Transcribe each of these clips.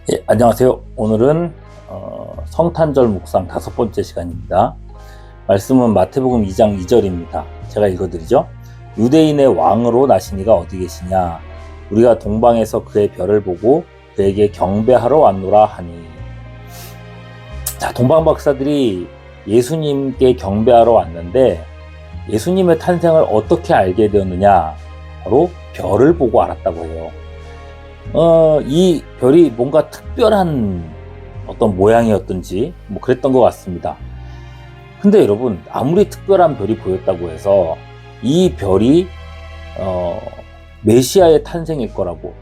예, 안녕하세요. 오늘은 성탄절 묵상 5번째 시간입니다. 말씀은 마태복음 2장 2절입니다. 제가 읽어드리죠. 유대인의 왕으로 나신 이가 어디 계시냐? 우리가 동방에서 그의 별을 보고 그에게 경배하러 왔노라 하니. 자, 동방 박사들이 예수님께 경배하러 왔는데 예수님의 탄생을 어떻게 알게 되었느냐? 바로 별을 보고 알았다고 해요. 이 별이 뭔가 특별한 어떤 모양이었던지 그랬던 것 같습니다. 근데 여러분, 아무리 특별한 별이 보였다고 해서 이 별이 메시아의 탄생일 거라고,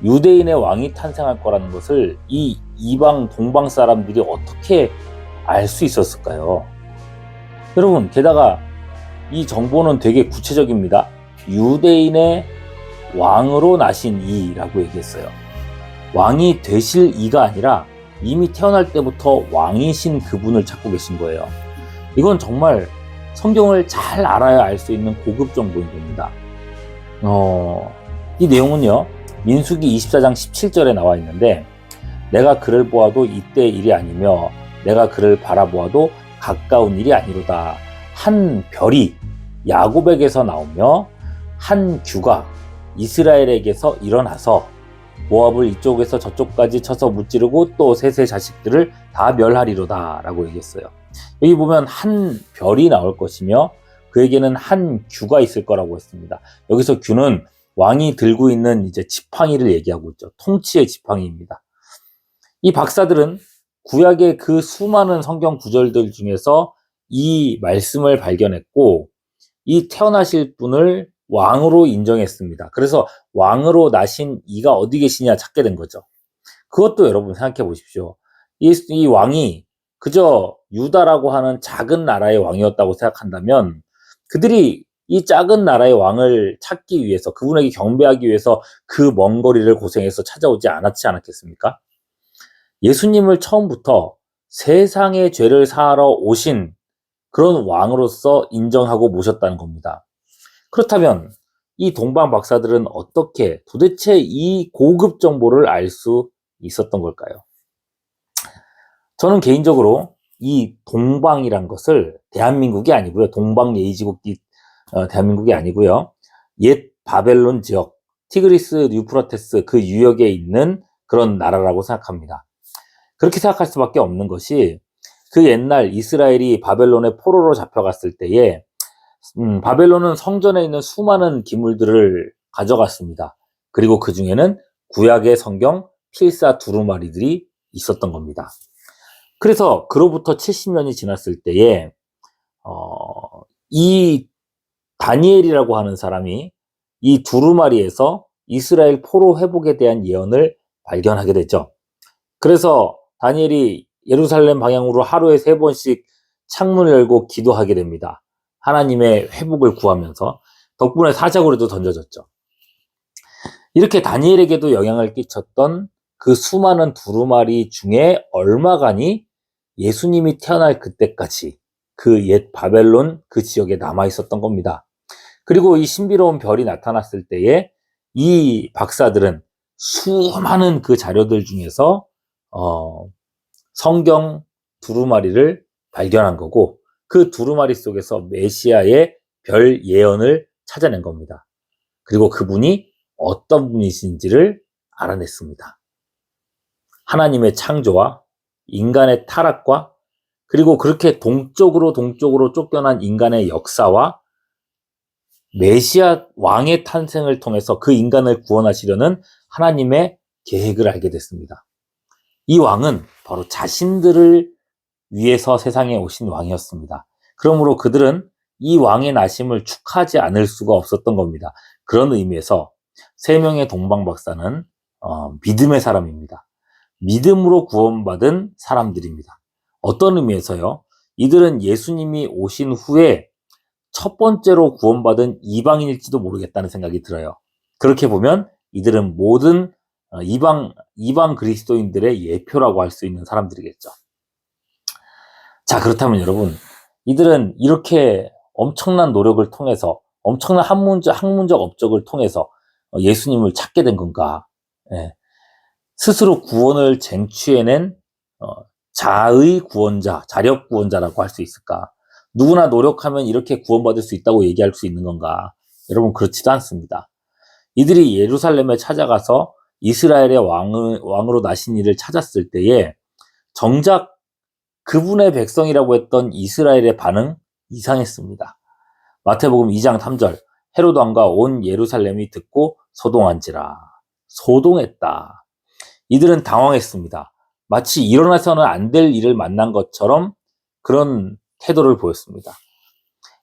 유대인의 왕이 탄생할 거라는 것을 이 이방 동방 사람들이 어떻게 알 수 있었을까요? 여러분, 게다가 이 정보는 되게 구체적입니다. 유대인의 왕으로 나신 이라고 얘기했어요. 왕이 되실 이가 아니라 이미 태어날 때부터 왕이신 그분을 찾고 계신 거예요. 이건 정말 성경을 잘 알아야 알 수 있는 고급 정보인 겁니다. 이 내용은요, 민수기 24장 17절에 나와 있는데, 내가 그를 보아도 이때 일이 아니며 내가 그를 바라보아도 가까운 일이 아니로다. 한 별이 야곱에게서 나오며 한 규가 이스라엘에게서 일어나서 모압을 이쪽에서 저쪽까지 쳐서 무찌르고 또 셋의 자식들을 다 멸하리로다 라고 얘기했어요. 여기 보면 한 별이 나올 것이며 그에게는 한 규가 있을 거라고 했습니다. 여기서 규는 왕이 들고 있는 이제 지팡이를 얘기하고 있죠. 통치의 지팡이입니다. 이 박사들은 구약의 그 수많은 성경 구절들 중에서 이 말씀을 발견했고, 이 태어나실 분을 왕으로 인정했습니다. 그래서 왕으로 나신 이가 어디 계시냐 찾게 된 거죠. 그것도 여러분 생각해 보십시오. 이 왕이 그저 유다라고 하는 작은 나라의 왕이었다고 생각한다면, 그들이 이 작은 나라의 왕을 찾기 위해서, 그분에게 경배하기 위해서 그 먼 거리를 고생해서 찾아오지 않았겠습니까? 예수님을 처음부터 세상의 죄를 사하러 오신 그런 왕으로서 인정하고 모셨다는 겁니다. 그렇다면 이 동방 박사들은 어떻게 도대체 이 고급 정보를 알 수 있었던 걸까요? 저는 개인적으로 이 동방이란 것을 대한민국이 아니고요. 동방 예의지국이 대한민국이 아니고요. 옛 바벨론 지역, 티그리스 유프라테스 그 유역에 있는 그런 나라라고 생각합니다. 그렇게 생각할 수밖에 없는 것이, 그 옛날 이스라엘이 바벨론의 포로로 잡혀갔을 때에 바벨론은 성전에 있는 수많은 기물들을 가져갔습니다. 그리고 그 중에는 구약의 성경 필사 두루마리들이 있었던 겁니다. 그래서 그로부터 70년이 지났을 때에 이 다니엘이라고 하는 사람이 이 두루마리에서 이스라엘 포로 회복에 대한 예언을 발견하게 되죠. 그래서 다니엘이 예루살렘 방향으로 하루에 3번씩 창문을 열고 기도하게 됩니다. 하나님의 회복을 구하면서. 덕분에 사자굴에도 던져졌죠. 이렇게 다니엘에게도 영향을 끼쳤던 그 수많은 두루마리 중에 얼마간이 예수님이 태어날 그때까지 그 옛 바벨론 그 지역에 남아 있었던 겁니다. 그리고 이 신비로운 별이 나타났을 때에 이 박사들은 수많은 그 자료들 중에서 성경 두루마리를 발견한 거고, 그 두루마리 속에서 메시아의 별 예언을 찾아낸 겁니다. 그리고 그분이 어떤 분이신지를 알아냈습니다. 하나님의 창조와 인간의 타락과, 그리고 그렇게 동쪽으로 쫓겨난 인간의 역사와 메시아 왕의 탄생을 통해서 그 인간을 구원하시려는 하나님의 계획을 알게 됐습니다. 이 왕은 바로 자신들을 위해서 세상에 오신 왕이었습니다. 그러므로 그들은 이 왕의 나심을 축하하지 않을 수가 없었던 겁니다. 그런 의미에서 3명의 동방 박사는 믿음의 사람입니다. 믿음으로 구원받은 사람들입니다. 어떤 의미에서요? 이들은 예수님이 오신 후에 첫 번째로 구원받은 이방인일지도 모르겠다는 생각이 들어요. 그렇게 보면 이들은 모든 이방 그리스도인들의 예표라고 할 수 있는 사람들이겠죠. 자, 그렇다면 여러분, 이들은 이렇게 엄청난 노력을 통해서, 엄청난 학문적 업적을 통해서 예수님을 찾게 된 건가? 예. 스스로 구원을 쟁취해낸 자의 구원자, 자력 구원자라고 할 수 있을까? 누구나 노력하면 이렇게 구원받을 수 있다고 얘기할 수 있는 건가? 여러분, 그렇지도 않습니다. 이들이 예루살렘에 찾아가서 이스라엘의 왕으로 나신 이를 찾았을 때에 정작 그분의 백성이라고 했던 이스라엘의 반응 이상했습니다. 마태복음 2장 3절, 헤롯 왕과 온 예루살렘이 듣고 소동한지라. 소동했다. 이들은 당황했습니다. 마치 일어나서는 안 될 일을 만난 것처럼 그런 태도를 보였습니다.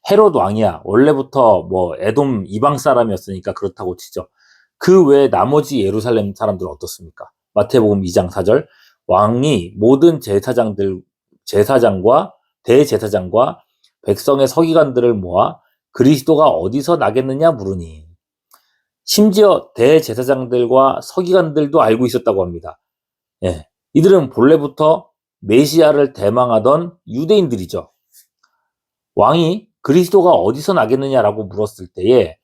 헤롯 왕이야 원래부터 에돔 이방 사람이었으니까 그렇다고 치죠. 그 외에 나머지 예루살렘 사람들은 어떻습니까? 마태복음 2장 4절, 왕이 모든 제사장과 대제사장과 백성의 서기관들을 모아 그리스도가 어디서 나겠느냐 물으니, 심지어 대제사장들과 서기관들도 알고 있었다고 합니다. 예, 이들은 본래부터 메시아를 대망하던 유대인들이죠. 왕이 그리스도가 어디서 나겠느냐라고 물었을 때에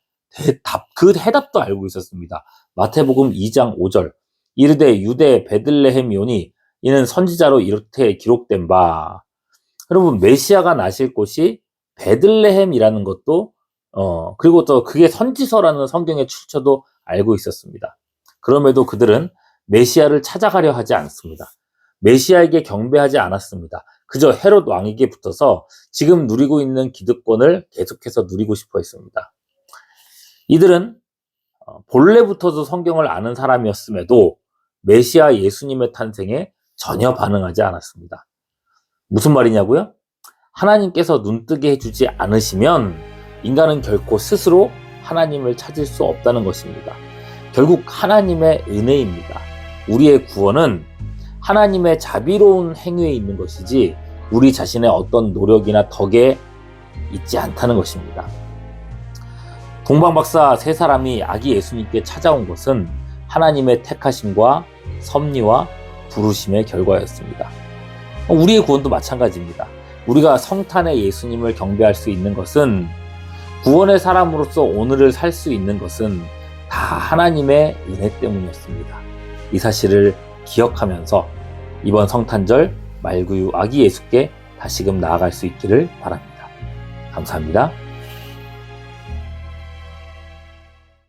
그 해답도 알고 있었습니다. 마태복음 2장 5절, 이르되 유대 베들레헴이오니 이는 선지자로 이렇게 기록된 바. 여러분, 메시아가 나실 곳이 베들레헴이라는 것도 그리고 또 그게 선지서라는 성경의 출처도 알고 있었습니다. 그럼에도 그들은 메시아를 찾아가려 하지 않습니다. 메시아에게 경배하지 않았습니다. 그저 헤롯 왕에게 붙어서 지금 누리고 있는 기득권을 계속해서 누리고 싶어 했습니다. 이들은 본래부터도 성경을 아는 사람이었음에도 메시아 예수님의 탄생에 전혀 반응하지 않았습니다. 무슨 말이냐고요? 하나님께서 눈뜨게 해주지 않으시면 인간은 결코 스스로 하나님을 찾을 수 없다는 것입니다. 결국 하나님의 은혜입니다. 우리의 구원은 하나님의 자비로운 행위에 있는 것이지 우리 자신의 어떤 노력이나 덕에 있지 않다는 것입니다. 동방박사 세 사람이 아기 예수님께 찾아온 것은 하나님의 택하심과 섭리와 부르심의 결과였습니다. 우리의 구원도 마찬가지입니다. 우리가 성탄의 예수님을 경배할 수 있는 것은, 구원의 사람으로서 오늘을 살 수 있는 것은 다 하나님의 은혜 때문이었습니다. 이 사실을 기억하면서 이번 성탄절 말구유 아기 예수께 다시금 나아갈 수 있기를 바랍니다. 감사합니다.